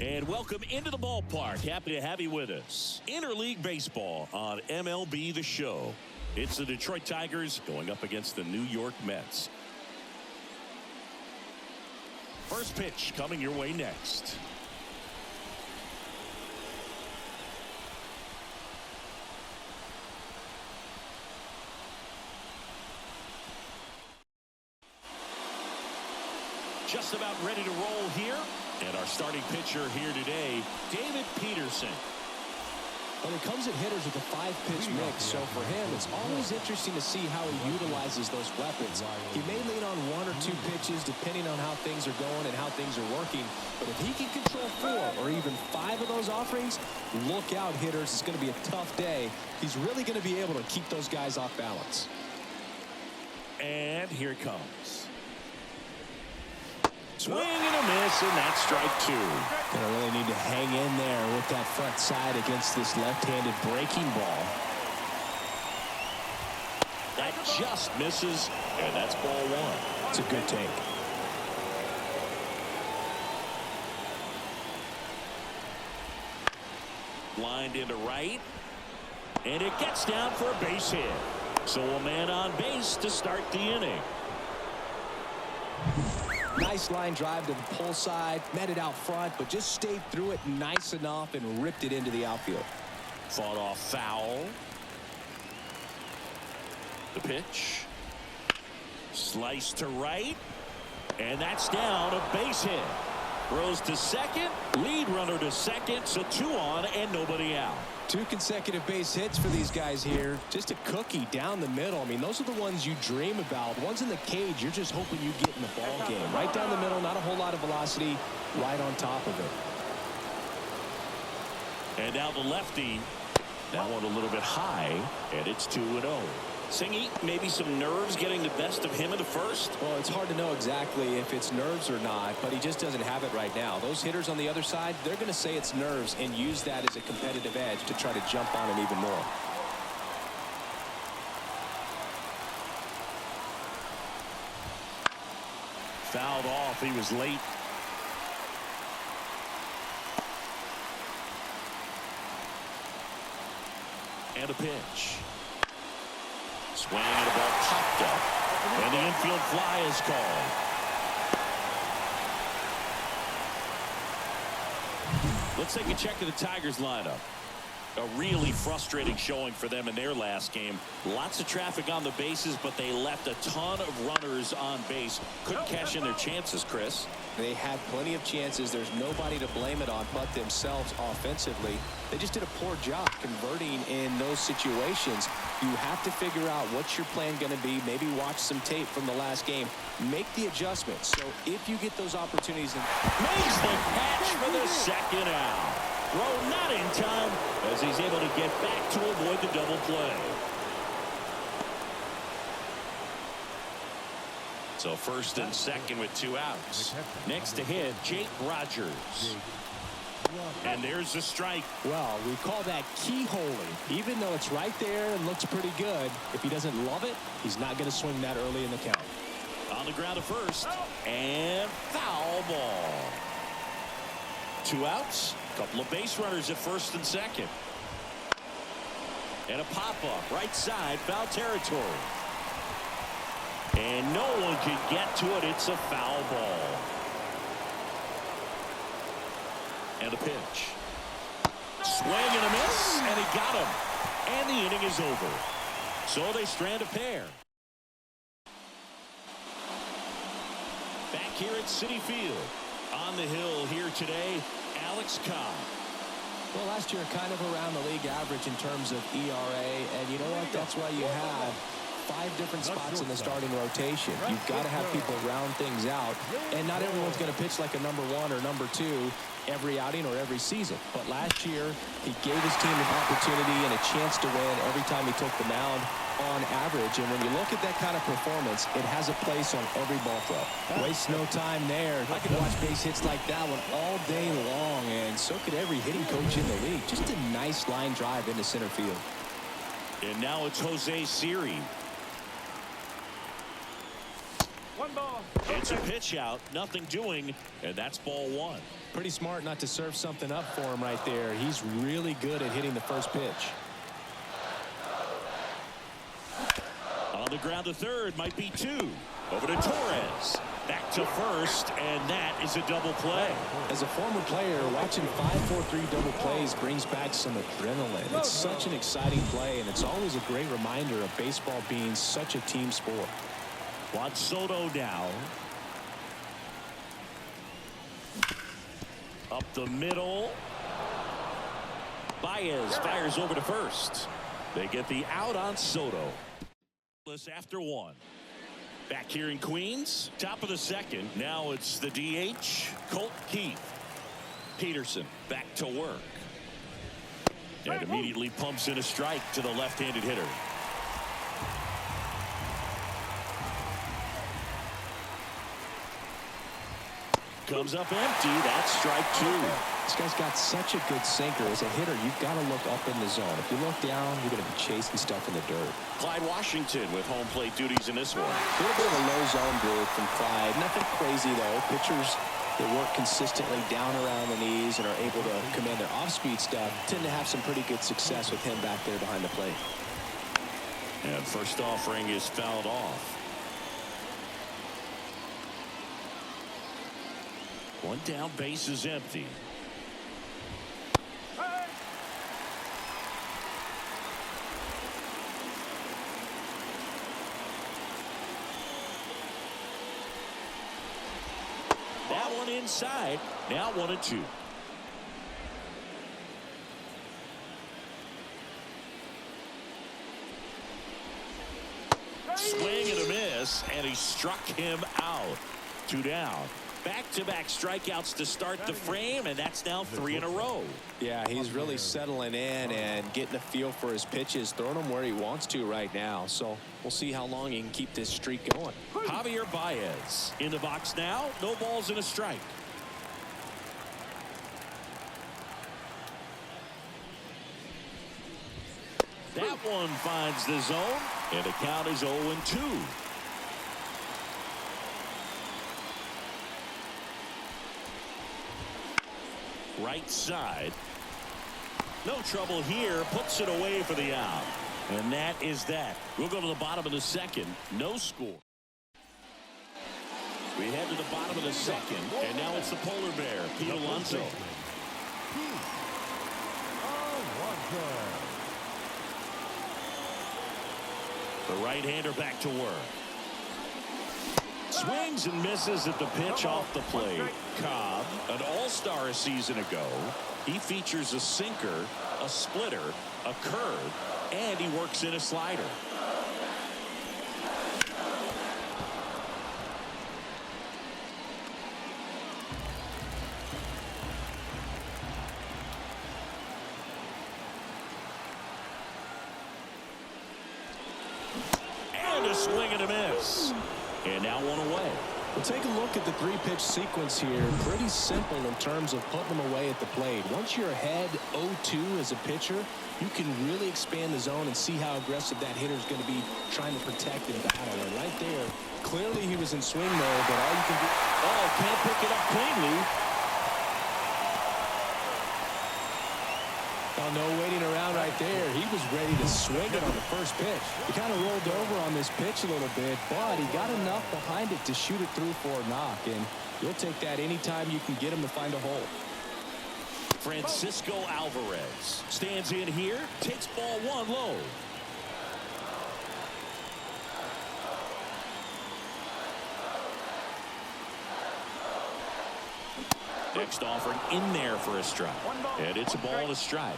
And welcome into the ballpark. Happy to have you with us. Interleague Baseball on MLB The Show. It's the Detroit Tigers going up against the New York Mets. First pitch coming your way next. Just about ready to roll here. And our starting pitcher here today, David Peterson. When it comes at hitters with a 5-pitch mix, so for him, it's always interesting to see how he utilizes those weapons. He may lean on 1 or 2 pitches depending on how things are going and how things are working. But if he can control 4 or even 5 of those offerings, look out, hitters. It's going to be a tough day. He's really going to be able to keep those guys off balance. And here it comes. Swing and a miss, and that's strike 2. Gonna really need to hang in there with that front side against this left-handed breaking ball. That just misses, and that's ball 1. It's a good take. Lined into right, and it gets down for a base hit. So a man on base to start the inning. Nice line drive to the pull side, met it out front, but just stayed through it nice enough and ripped it into the outfield. Fought off foul. The pitch. Slice to right. And that's down, a base hit. Throws to second, lead runner to second, so 2 on and nobody out. 2 consecutive base hits for these guys here. Just a cookie down the middle. I mean, those are the ones you dream about. The ones in the cage, you're just hoping you get in the ball game. Right down the middle, not a whole lot of velocity, right on top of it. And now the lefty. That one a little bit high, and it's 2-0. Singy, maybe some nerves getting the best of him in the first? Well, it's hard to know exactly if it's nerves or not, but he just doesn't have it right now. Those hitters on the other side, they're going to say it's nerves and use that as a competitive edge to try to jump on him even more. Fouled off. He was late. And a pitch. Swing and a ball popped up. And the infield fly is called. Let's take a check of the Tigers lineup. A really frustrating showing for them in their last game. Lots of traffic on the bases, but they left a ton of runners on base. Couldn't cash in their chances, Chris. They had plenty of chances. There's nobody to blame it on but themselves offensively. They just did a poor job converting in those situations. You have to figure out what's your plan going to be. Maybe watch some tape from the last game. Make the adjustments. So if you get those opportunities. Makes the catch for the second out. Throw not in time as he's able to get back to avoid the double play. So first and second with 2 outs. Next to hit, Jake Rogers. And there's the strike. Well, we call that keyholing. Even though it's right there and looks pretty good, if he doesn't love it, he's not going to swing that early in the count. On the ground to first. And foul ball. 2 outs. Couple of base runners at first and second. And a pop-up right side, foul territory. And no one can get to it. It's a foul ball. And a pitch. Swing and a miss, and he got him. And the inning is over. So they strand a pair. Back here at Citi Field. On the hill here today, Alex Cobb. Well, last year kind of around the league average in terms of ERA, and you know what? That's why you have 5 different spots in the starting rotation. You've got to have people round things out, and not everyone's going to pitch like a number 1 or number 2 every outing or every season. But last year, he gave his team an opportunity and a chance to win every time he took the mound on average. And when you look at that kind of performance, it has a place on every ball throw. Waste no time there. I could watch base hits like that one all day long, and so could every hitting coach in the league. Just a nice line drive into center field. And now it's Jose Siri. One ball. And It's a pitch out, nothing doing, and that's ball one. Pretty smart not to serve something up for him right there. He's really good at hitting the first pitch. On the ground to third, might be two. Over to Torres. Back to first, and that is a double play. As a former player, watching 5-4-3 double plays brings back some adrenaline. It's such an exciting play, and it's always a great reminder of baseball being such a team sport. Juan Soto now. Up the middle. Baez fires over to first. They get the out on Soto. After one. Back here in Queens, top of the second. Now it's the DH, Colt Keith. Peterson back to work. And immediately pumps in a strike to the left-handed hitter. Comes up empty. That's strike two. This guy's got such a good sinker. As a hitter, you've got to look up in the zone. If you look down, you're going to be chasing stuff in the dirt. Clyde Washington with home plate duties in this one. A little bit of a low zone group from Clyde. Nothing crazy, though. Pitchers that work consistently down around the knees and are able to command their off-speed stuff tend to have some pretty good success with him back there behind the plate. And first offering is fouled off. One down, base is empty. That one inside. Now 1-2. Swing and a miss, and he struck him out. 2 down. Back-to-back strikeouts to start the frame, and that's now 3 in a row. Yeah, he's really settling in and getting a feel for his pitches, throwing them where he wants to right now. So we'll see how long he can keep this streak going. Javier Baez in the box now. No balls and a strike. That one finds the zone, and the count is 0-2. Right side. No trouble here. Puts it away for the out. And that is that. We'll go to the bottom of the second. No score. We head to the bottom of the second. And now it's the polar bear, Pete Alonso. The right-hander back to work. Swings and misses at the pitch off the plate. Cobb, an all-star a season ago. He features a sinker, a splitter, a curve, and he works in a slider. And a swing and a miss. And now one away. We'll take a look at the three-pitch sequence here. Pretty simple in terms of putting them away at the plate. Once you're ahead 0-2 as a pitcher, you can really expand the zone and see how aggressive that hitter is going to be trying to protect and battle. And right there, clearly he was in swing mode, but all you can do... Oh, can't pick it up cleanly. Oh, no waiting around right there. He was ready to swing it on the first pitch. He kind of rolled over on this pitch a little bit, but he got enough behind it to shoot it through for a knock. And you'll take that anytime you can get him to find a hole. Francisco Alvarez stands in here, takes ball one low. Next offering in there for a strike. And it's a ball and a strike.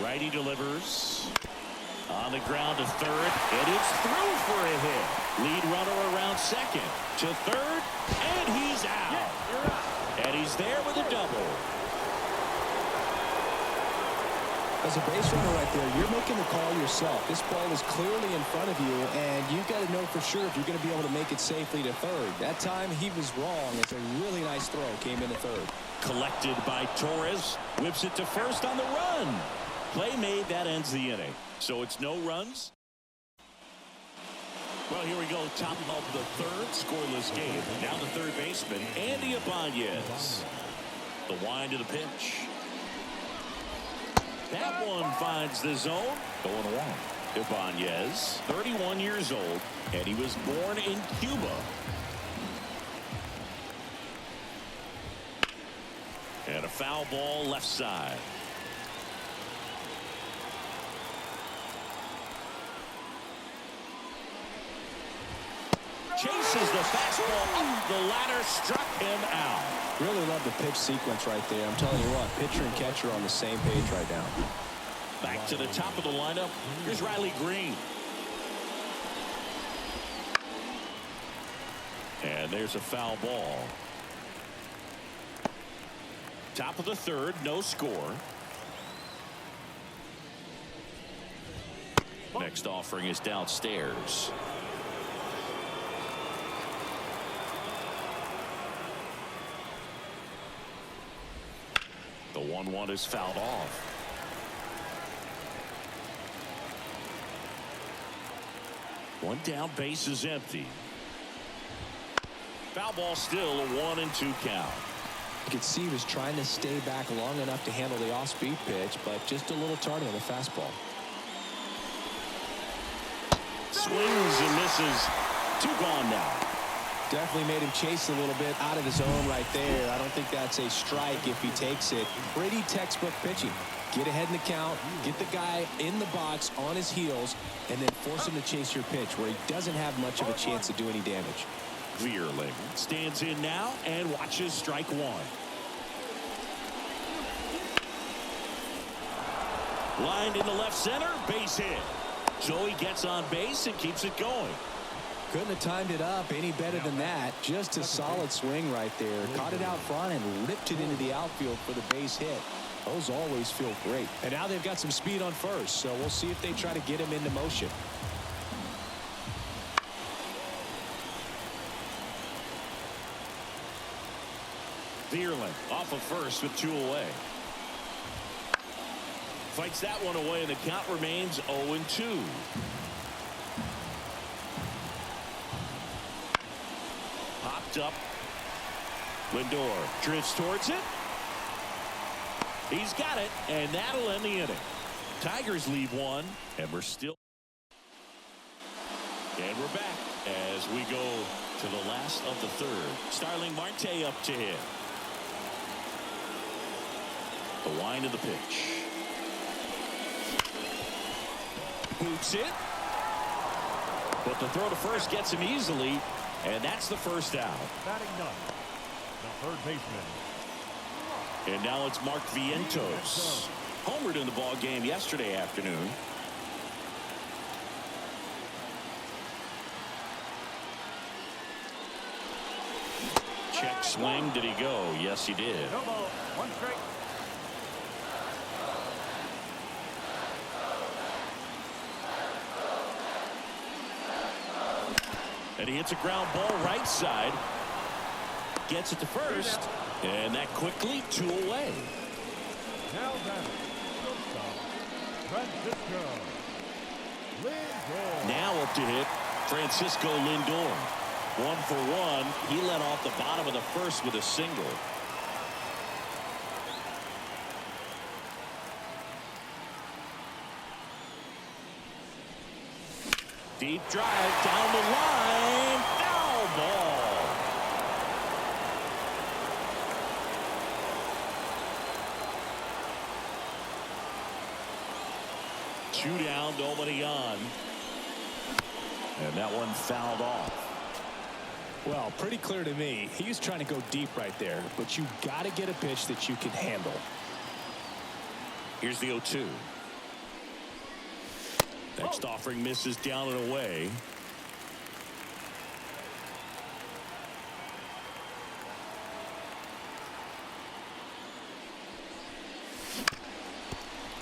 Righty delivers. On the ground to third. And it's through for a hit. Lead runner around second. To third. And he's out. And he's there with a double. As a base runner right there, you're making the call yourself. This ball is clearly in front of you, and you've got to know for sure if you're going to be able to make it safely to third. That time he was wrong. It's a really nice throw. Came in to third. Collected by Torres. Whips it to first on the run. Play made, that ends the inning. So it's no runs. Well, here we go, top of the third, scoreless game. Now the third baseman, Andy Ibanez. The wind of the pitch. That one finds the zone. 0-1. Ibanez, 31 years old, and he was born in Cuba. And a foul ball left side. Chases the fastball up the ladder, struck him out. Really love the pitch sequence right there. I'm telling you what, pitcher and catcher are on the same page right now. Back to the top of the lineup. Here's Riley Green. And there's a foul ball. Top of the third, no score. Next offering is downstairs. The 1-1 is fouled off. One down, base is empty. Foul ball, still a 1-2 count. You could see he was trying to stay back long enough to handle the off-speed pitch, but just a little tardy on the fastball. Swings and misses. 2 gone now. Definitely made him chase a little bit out of his zone right there. I don't think that's a strike if he takes it. Pretty textbook pitching. Get ahead in the count, get the guy in the box on his heels, and then force him to chase your pitch where he doesn't have much of a chance to do any damage. Veerling stands in now and watches strike one. Lined in the left center, base hit. Joey gets on base and keeps it going. Couldn't have timed it up any better than that. Just a solid swing right there. Caught it out front and ripped it into the outfield for the base hit. Those always feel great. And now they've got some speed on first, so we'll see if they try to get him into motion. Veerling off of first with 2 away. Fights that one away, and the count remains 0-2. Popped up. Lindor drifts towards it. He's got it, and that'll end the inning. Tigers leave one, and we're still. And we're back as we go to the last of the third. Starling Marte up to hit. The wind of the pitch. Boots it. But the throw to first gets him easily, and that's the first out. Batting ninth, the third baseman. And now it's Mark Vientos. Homered in the ball game yesterday afternoon. Check swing. Did he go? Yes, he did. No ball, 1 strike. And he hits a ground ball right side. Gets it to first. And that quickly 2 away. Now batting, shortstop, Francisco Lindor. Now up to hit Francisco Lindor. 1 for 1. He led off the bottom of the first with a single. Deep drive down the line. Foul ball. Two down, nobody on. And that one fouled off. Well, pretty clear to me. He was trying to go deep right there, but you got to get a pitch that you can handle. Here's the 0-2. Next offering misses down and away.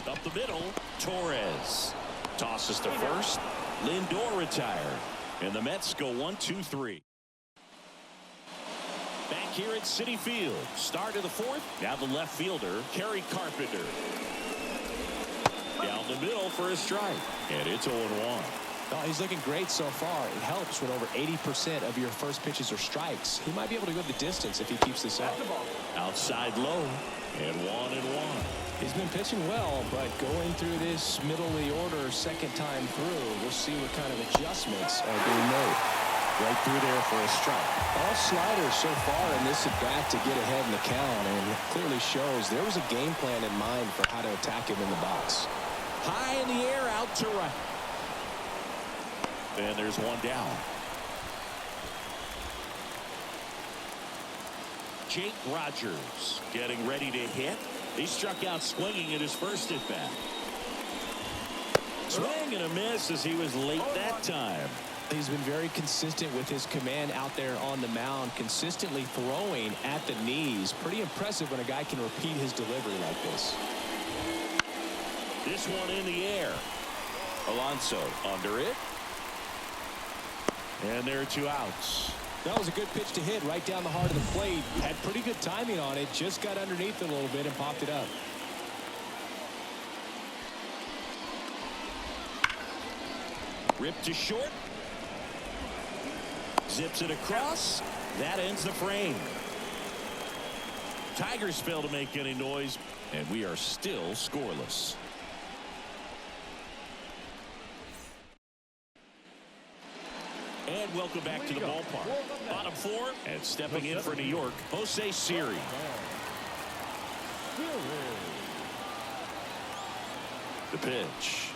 Up the middle, Torres tosses to first. Lindor retired, and the Mets go 1-2-3. Back here at Citi Field, start of the fourth. Now the left fielder, Kerry Carpenter. Down the middle for a strike. And it's 0-1. Oh, he's looking great so far. It helps when over 80% of your first pitches are strikes. He might be able to go the distance if he keeps this up. Outside low. And 1-1. He's been pitching well, but going through this middle of the order second time through, we'll see what kind of adjustments are being made. Right through there for a strike. All sliders so far in this at-bat to get ahead in the count, and it clearly shows there was a game plan in mind for how to attack him in the box. High in the air, out to right. And there's one down. Jake Rogers getting ready to hit. He struck out swinging at his first at-bat. Swing and a miss as he was late that time. He's been very consistent with his command out there on the mound, consistently throwing at the knees. Pretty impressive when a guy can repeat his delivery like this. This one in the air. Alonso under it. And there are 2 outs. That was a good pitch to hit right down the heart of the plate. Had pretty good timing on it. Just got underneath it a little bit and popped it up. Ripped to short. Zips it across. That ends the frame. Tigers fail to make any noise, and we are still scoreless. And welcome back to the ballpark. Bottom 4, and stepping in for New York, Jose Siri. The pitch.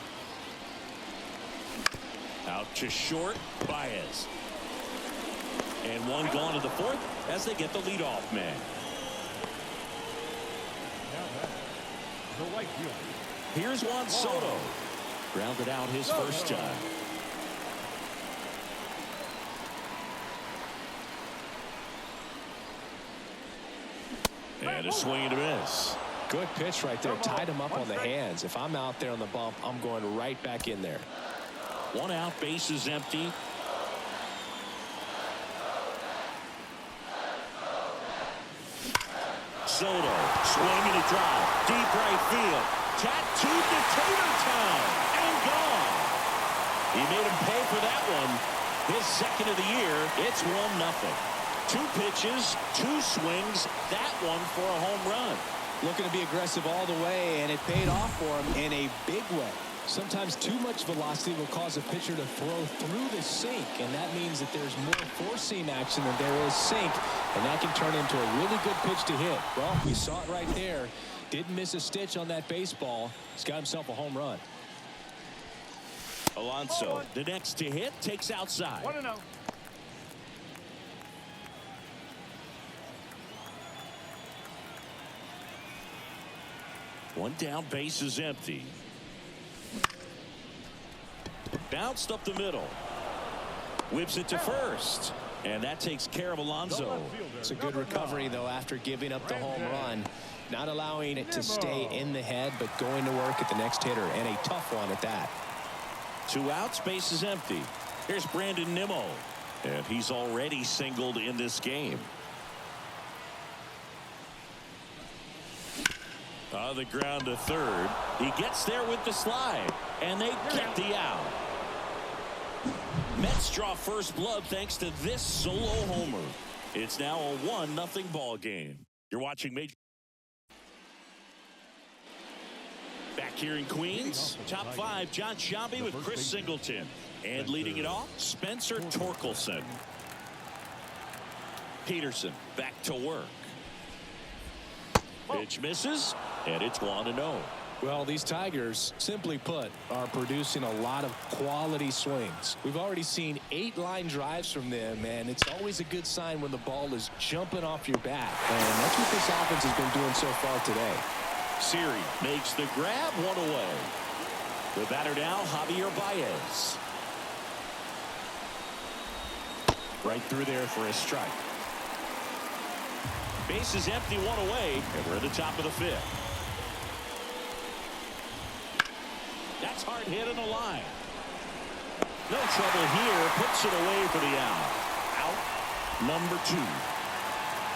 Out to short, Baez. And one gone to the 4th as they get the leadoff man. The right field. Here's Juan Soto. Grounded out his first time. And a swing and a miss. Good pitch right there. Tied him up on the hands. If I'm out there on the bump, I'm going right back in there. 1 out, base is empty. Soto swinging a drive. Deep right field. Tattooed to Tater Town. And gone. He made him pay for that one. His second of the year. It's 1-0. 2 pitches, 2 swings. That one for a home run. Looking to be aggressive all the way, and it paid off for him in a big way. Sometimes too much velocity will cause a pitcher to throw through the sink, and that means that there's more four-seam action than there is sink, and that can turn into a really good pitch to hit. Well, we saw it right there. Didn't miss a stitch on that baseball. He's got himself a home run. Alonso, the next to hit, takes outside. 1-0. One down, base is empty. Bounced up the middle. Whips it to first. And that takes care of Alonso. It's a good recovery, though, after giving up the home run. Not allowing it to stay in the head, but going to work at the next hitter, and a tough one at that. 2 outs, base is empty. Here's Brandon Nimmo. And he's already singled in this game. On the ground to third. He gets there with the slide. And they get the out. Mets draw first blood thanks to this solo homer. It's now a 1-0 ball game. You're watching Major. Back here in Queens, top 5, John Sciambi with Chris Singleton. And leading it off, Spencer Torkelson. Peterson back to work. Pitch misses, and it's 1-0. Well, these Tigers, simply put, are producing a lot of quality swings. We've already seen 8 line drives from them, and it's always a good sign when the ball is jumping off your bat. And that's what this offense has been doing so far today. Siri makes the grab, 1 away. The batter now, Javier Baez. Right through there for a strike. Base is empty, 1 away, and we're at the top of the 5th. That's hard hit in the line. No trouble here. Puts it away for the out. Out number 2.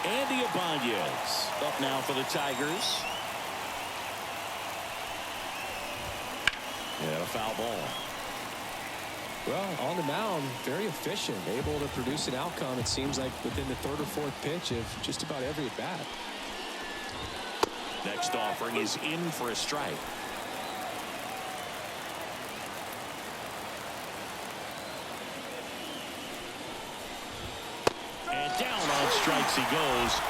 Andy Ibanez up now for the Tigers. foul ball. Well, on the mound, very efficient, able to produce an outcome, it seems like, within the third or fourth pitch of just about every at bat. Next offering is in for a strike. And down on strikes he goes.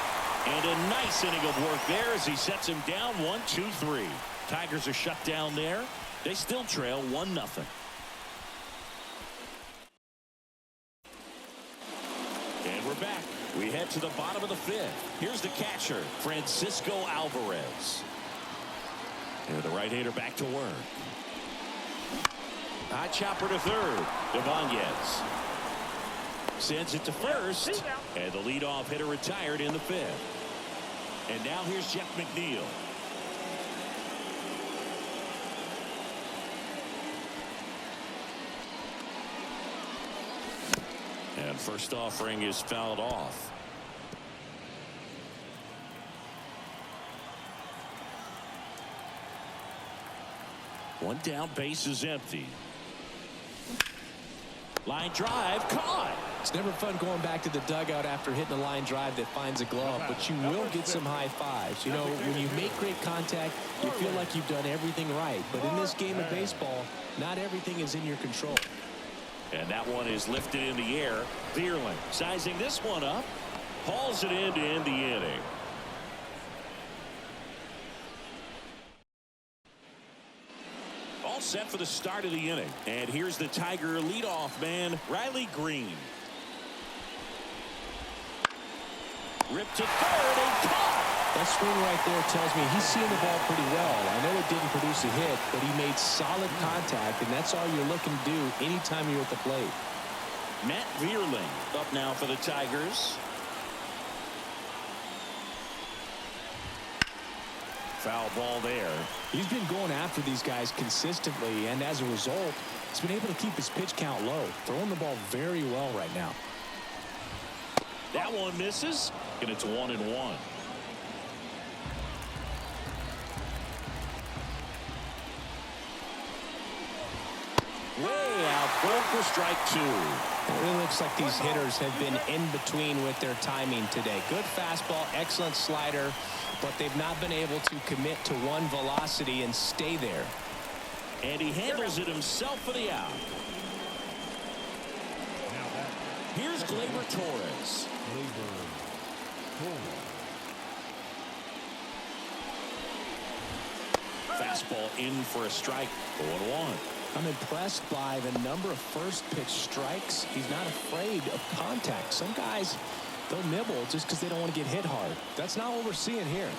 And a nice inning of work there as he sets him down 1-2-3. Tigers are shut down there. They still trail 1-0. And we're back. We head to the bottom of the fifth. Here's the catcher, Francisco Alvarez. And the right-hander back to work. High chopper to third. Ibanez sends it to first. And the leadoff hitter retired in the fifth. And now here's Jeff McNeil. And first offering is fouled off. One down, base is empty. Line drive, caught. It's never fun going back to the dugout after hitting a line drive that finds a glove, but you will get some high fives. You know, when you make great contact, you feel like you've done everything right. But in this game of baseball, not everything is in your control. And that one is lifted in the air. Vierling sizing this one up. Hauls it in to end the inning. All set for the start of the inning. And here's the Tiger leadoff man, Riley Green. Ripped to third and caught. That swing right there tells me he's seeing the ball pretty well. I know it didn't produce a hit, but he made solid contact, and that's all you're looking to do anytime you're at the plate. Matt Vierling up now for the Tigers. Foul ball there. He's been going after these guys consistently, and as a result, he's been able to keep his pitch count low, throwing the ball very well right now. That one misses, and it's 1-1. Way out, full for strike two. It really looks like these hitters have been in between with their timing today. Good fastball, excellent slider, but they've not been able to commit to one velocity and stay there. And he handles it himself for the out. Here's Gleyber Torres. Fastball in for a strike. 0-1. I'm impressed by the number of first pitch strikes. He's not afraid of contact. Some guys, they'll nibble just because they don't want to get hit hard. That's not what we're seeing here.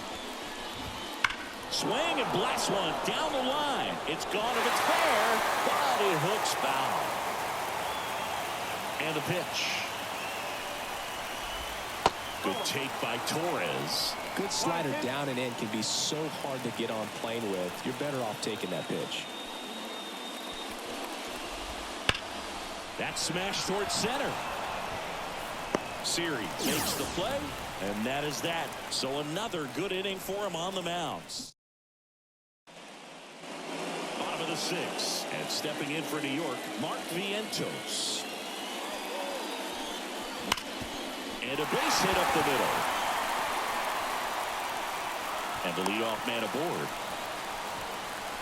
Swing and blast one down the line. It's gone if it's fair, but it hooks foul. And the pitch. Good take by Torres. Good slider down and in can be so hard to get on plane with. You're better off taking that pitch. That smash towards center. Siri makes the play, and that is that. So another good inning for him on the mound. Bottom of the sixth, and stepping in for New York, Mark Vientos. And a base hit up the middle. And the leadoff man aboard.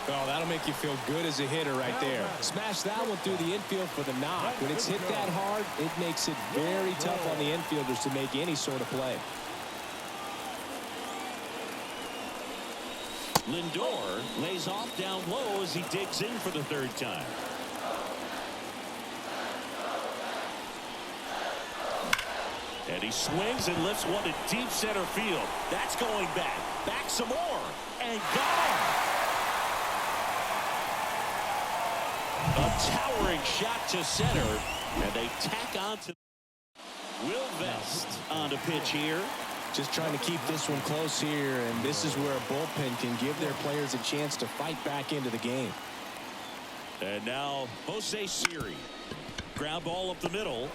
Oh, that'll make you feel good as a hitter right there. Smash that one through the infield for the knock. When it's hit that hard, it makes it very tough on the infielders to make any sort of play. Lindor lays off down low as he digs in for the third time. And he swings and lifts one to deep center field. That's going back. Back some more. And gone. A towering shot to center. And they tack on to Will Vest on the pitch here. Just trying to keep this one close here, and this is where a bullpen can give their players a chance to fight back into the game. And now Jose Siri. Ground ball up the middle.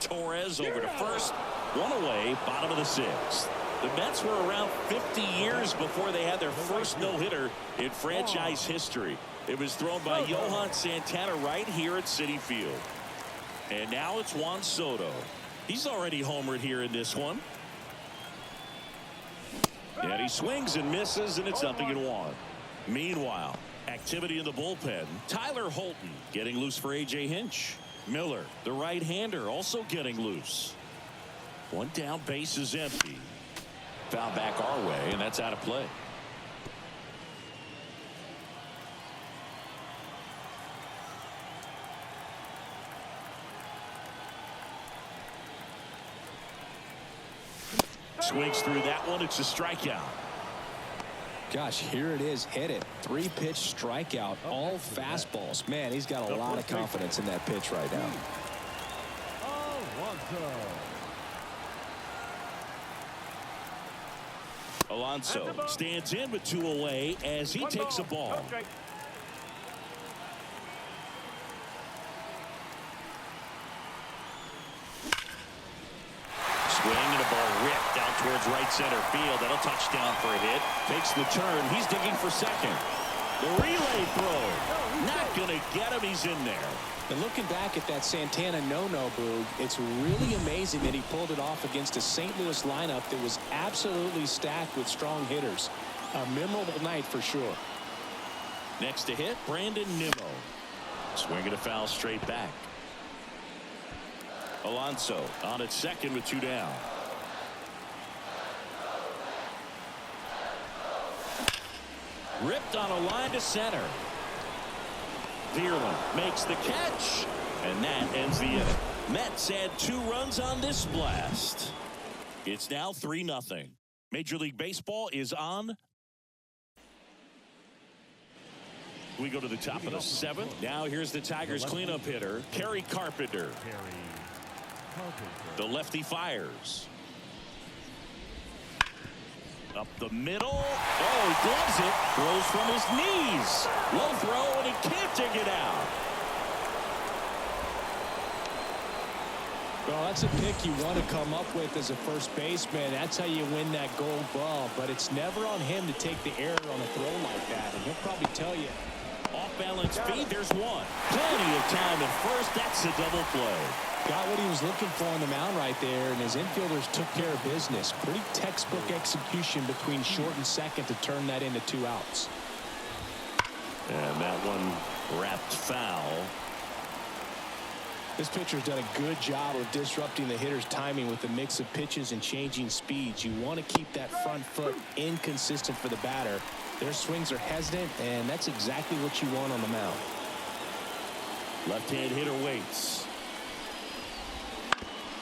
Torres over to first. One away, bottom of the sixth. The Mets were around 50 years before they had their first no-hitter in franchise history. It was thrown by Johan Santana right here at Citi Field. And now it's Juan Soto. He's already homered here in this one. And he swings and misses, and it's 0-1. Meanwhile, activity in the bullpen. Tyler Holton getting loose for A.J. Hinch. Miller, the right-hander, also getting loose. One down, base is empty. Foul back our way, and that's out of play. Swings through that one. It's a strikeout. Gosh, here it is. Hit it. 3-pitch strikeout. All fastballs. Man, he's got a lot of confidence in that pitch right now. Alonso stands in with 2 away as he takes a ball. Swing and a ball ripped down towards right center field. That'll touch down for a hit. Takes the turn. He's digging for second. The relay throw. Not going to get him. He's in there. And looking back at that Santana no-no, Boog, it's really amazing that he pulled it off against a St. Louis lineup that was absolutely stacked with strong hitters. A memorable night for sure. Next to hit, Brandon Nimmo. Swinging a foul straight back. Alonso on at second with 2 down. Ripped on a line to center. Vierling makes the catch, and that ends the inning. Mets had 2 runs on this blast. It's now 3-0. Major League Baseball is on. We go to the top of the 7th. Now here's the Tigers cleanup hitter, Kerry Carpenter. The lefty fires. Up the middle. Oh, he gloves it. Throws from his knees. Low throw, and he can't dig it out. Well, that's a pick you want to come up with as a first baseman. That's how you win that Gold Glove. But it's never on him to take the error on a throw like that. And he'll probably tell you. Off-balance feed. There's one. Plenty of time at first. That's a double play. Got what he was looking for on the mound right there, and his infielders took care of business. Pretty textbook execution between short and second to turn that into 2 outs. And that one wrapped foul. This pitcher's done a good job of disrupting the hitter's timing with a mix of pitches and changing speeds. You want to keep that front foot inconsistent for the batter. Their swings are hesitant, and that's exactly what you want on the mound. Left-hand hitter waits.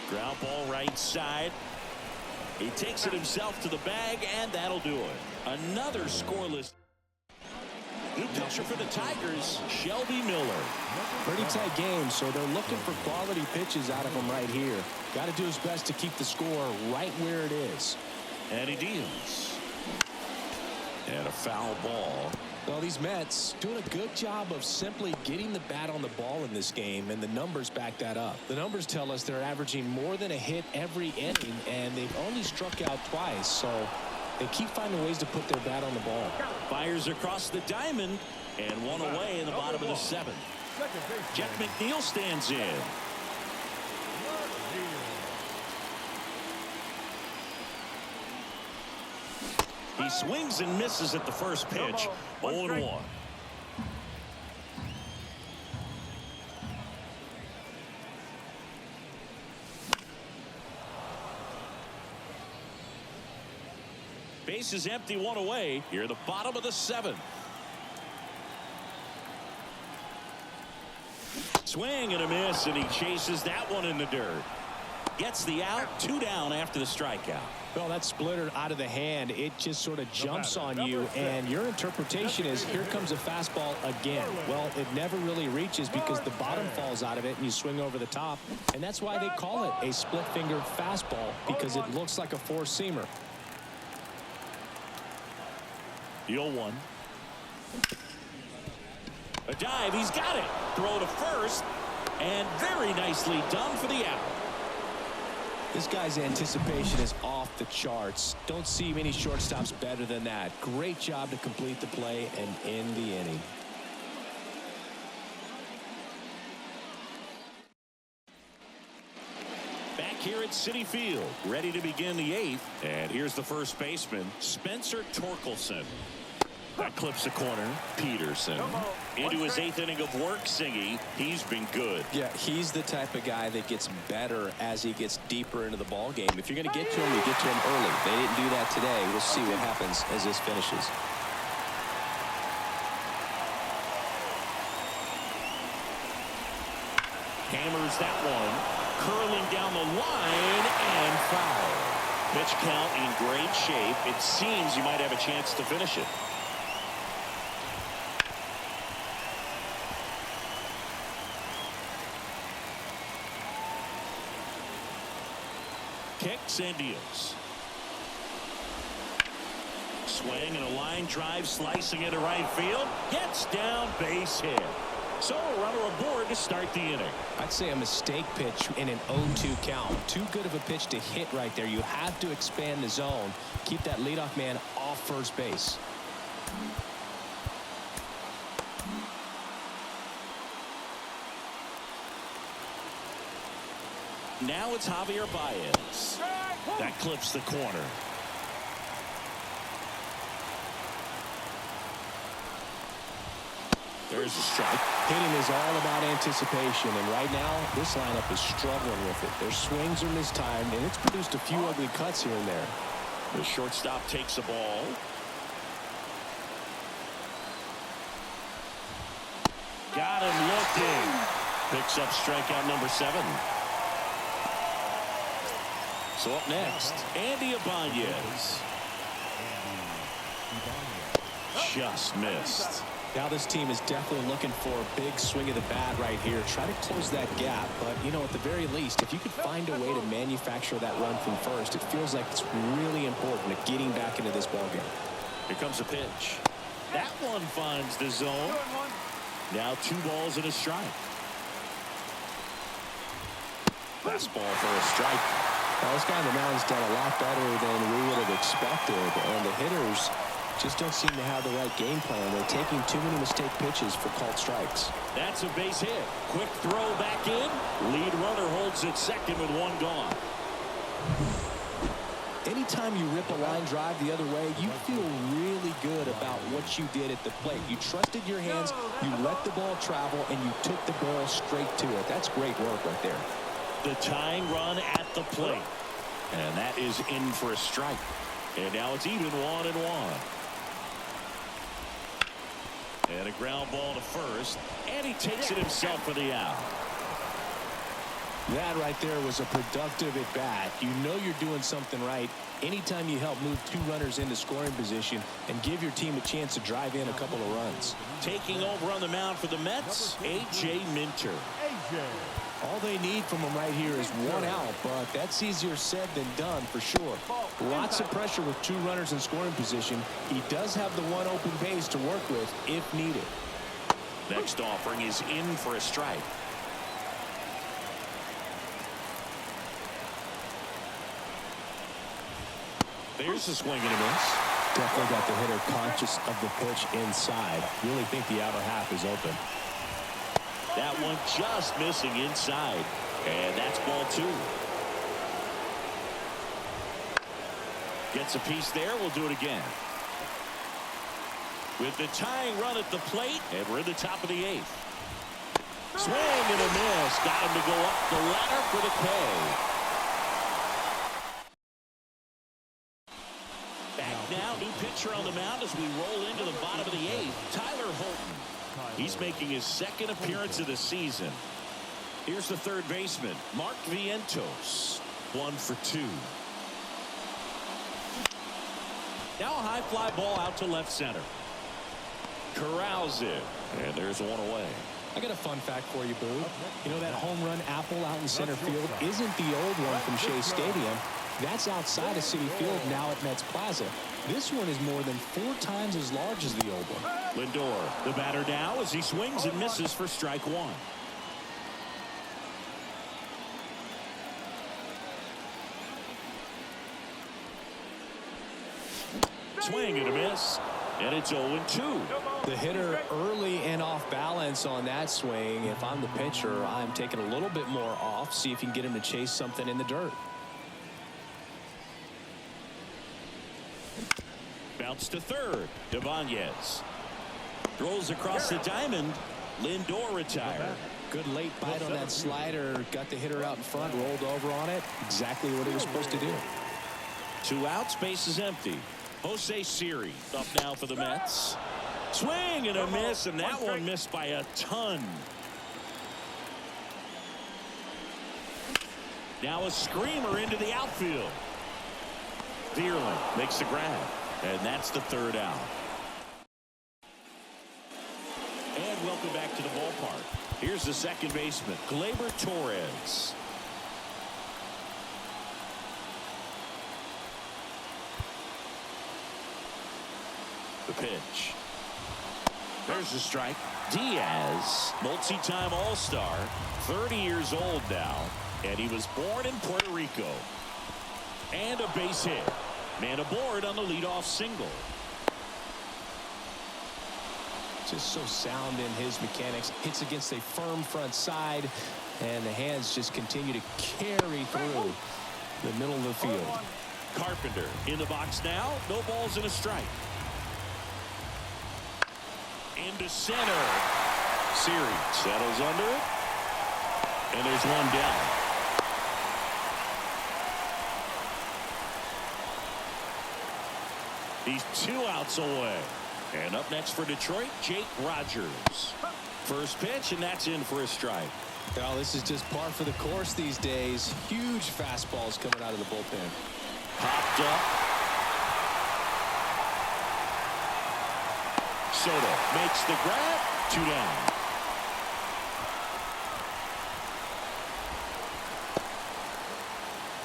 Ground ball right side. He takes it himself to the bag, and that'll do it. Another scoreless. New pitcher for the Tigers, Shelby Miller. Pretty tight game, so they're looking for quality pitches out of him right here. Got to do his best to keep the score right where it is. And he deals. And a foul ball. Well, these Mets doing a good job of simply getting the bat on the ball in this game, and the numbers back that up. The numbers tell us they're averaging more than a hit every inning, and they've only struck out twice, so they keep finding ways to put their bat on the ball. Fires across the diamond, and one away in the bottom of the 7th. Jeff McNeil stands in. He swings and misses at the first pitch. 0-1. Base is empty, 1 away. Here at the bottom of the 7th. Swing and a miss, and he chases that one in the dirt. Gets the out, 2 down after the strikeout. Well, that splitter out of the hand, it just sort of jumps on you, and your interpretation is here comes a fastball again. Well, it never really reaches because the bottom falls out of it and you swing over the top, and that's why they call it a split-fingered fastball, because it looks like a four-seamer. The 0-1. A dive, he's got it. Throw to first, and very nicely done for the out. This guy's anticipation is off the charts. Don't see many shortstops better than that. Great job to complete the play and end the inning. here at Citi Field, ready to begin the 8th. And here's the first baseman, Spencer Torkelson. That clips the corner. Peterson into his 8th inning of work. Singy, he's been good. Yeah, he's the type of guy that gets better as he gets deeper into the ball game. If you're going to get to him, you get to him early. They didn't do that today. We'll see what happens as this finishes. Hammers that one. Curling down the line and foul. Pitch count in great shape. It seems you might have a chance to finish it. Kicks and deals. Swing and a line drive, slicing into right field. Gets down, base hit. So a runner aboard to start the inning. I'd say a mistake pitch in an 0-2 count. Too good of a pitch to hit right there. You have to expand the zone. Keep that leadoff man off first base. Now it's Javier Baez. That clips the corner. There's a strike. Hitting is all about anticipation, and right now, this lineup is struggling with it. Their swings are mistimed, and it's produced a few ugly cuts here and there. The shortstop takes the ball. Got him looking. Picks up strikeout number 7. So up next, Andy Ibanez. Just missed. Now this team is definitely looking for a big swing of the bat right here. Try to close that gap, but you know, at the very least, if you could find a way to manufacture that run from first, it feels like it's really important to getting back into this ballgame. Here comes a pitch. That one finds the zone. Now 2 balls and a strike. Fastball for a strike. Well, this guy on the mound's done a lot better than we would have expected, and the hitters just don't seem to have the right game plan. They're taking too many mistake pitches for called strikes. That's a base hit. Quick throw back in. Lead runner holds at second with 1 gone. Anytime you rip a line drive the other way, you feel really good about what you did at the plate. You trusted your hands, you let the ball travel, and you took the ball straight to it. That's great work right there. The tying run at the plate. And that is in for a strike. And now it's even 1-1. And a ground ball to first. And he takes it himself for the out. That right there was a productive at bat. You know you're doing something right anytime you help move 2 runners into scoring position and give your team a chance to drive in a couple of runs. Taking over on the mound for the Mets, A.J. Minter. All they need from him right here is 1 out, but that's easier said than done for sure. Lots of pressure with 2 runners in scoring position. He does have the 1 open base to work with if needed. Next offering is in for a strike. There's a swing and a miss. Definitely got the hitter conscious of the pitch inside. Really think the outer half is open. That one just missing inside. And that's ball 2. Gets a piece there. We'll do it again. With the tying run at the plate, and we're in the top of the 8th. Swing and a miss. Got him to go up the ladder for the K. Back now, new pitcher on the mound as we roll into the bottom of the 8th. Tyler Holton. He's making his 2nd appearance of the season. Here's the 3rd baseman, Mark Vientos. 1 for 2. Now a high fly ball out to left center. Corrals it. And there's 1 away. I got a fun fact for you, Boo. You know that home run apple out in center field isn't the old one from Shea Stadium. That's outside of Citi Field now at Mets Plaza. This one is more than 4 times as large as the old one. Lindor, the batter now as he swings and misses for strike 1. Swing and a miss. And it's 0-2. The hitter early and off balance on that swing. If I'm the pitcher, I'm taking a little bit more off. See if you can get him to chase something in the dirt. Bounce to third. Ibanez throws across the diamond. Lindor retired. Good late bite on that slider. Got the hitter out in front, rolled over on it. Exactly what he was supposed to do. 2 outs, base is empty. Jose Siri up now for the Mets. Swing and a miss, and that one missed by a ton. Now a screamer into the outfield. Deerling makes the grab, and that's the 3rd out. And welcome back to the ballpark. Here's the second baseman, Gleyber Torres. The pitch. There's the strike. Diaz, multi-time All-Star, 30 years old now, and he was born in Puerto Rico. And a base hit. Man aboard on the leadoff single. Just so sound in his mechanics. Hits against a firm front side, and the hands just continue to carry through the middle of the field. Carpenter in the box now. No balls and a strike. Into center. Siri settles under it. And there's one down. He's 2 outs away. And up next for Detroit, Jake Rogers. First pitch, and that's in for a strike. Well, this is just par for the course these days. Huge fastballs coming out of the bullpen. Popped up. Soto makes the grab. 2 down.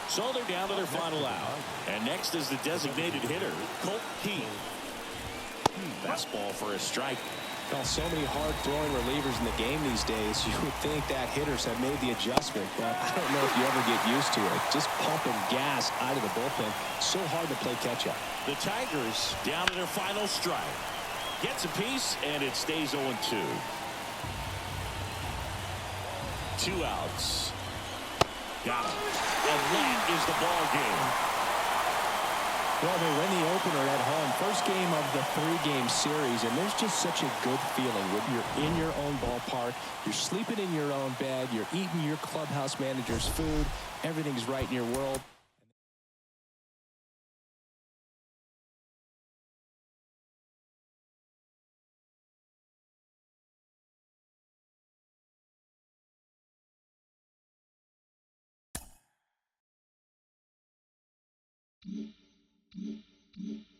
So they're down to their final out. And next is the designated hitter, Colt Keith. Fastball for a strike. Well, so many hard-throwing relievers in the game these days. You would think that hitters have made the adjustment, but I don't know if you ever get used to it. Just pumping gas out of the bullpen. So hard to play catch-up. The Tigers down to their final strike. Gets a piece, and it stays 0-2. 2 outs. Got him. And that is the ball game. Well, they win the opener at home. First game of the 3-game series, and there's just such a good feeling when you're in your own ballpark. You're sleeping in your own bed. You're eating your clubhouse manager's food. Everything's right in your world. Mm-hmm.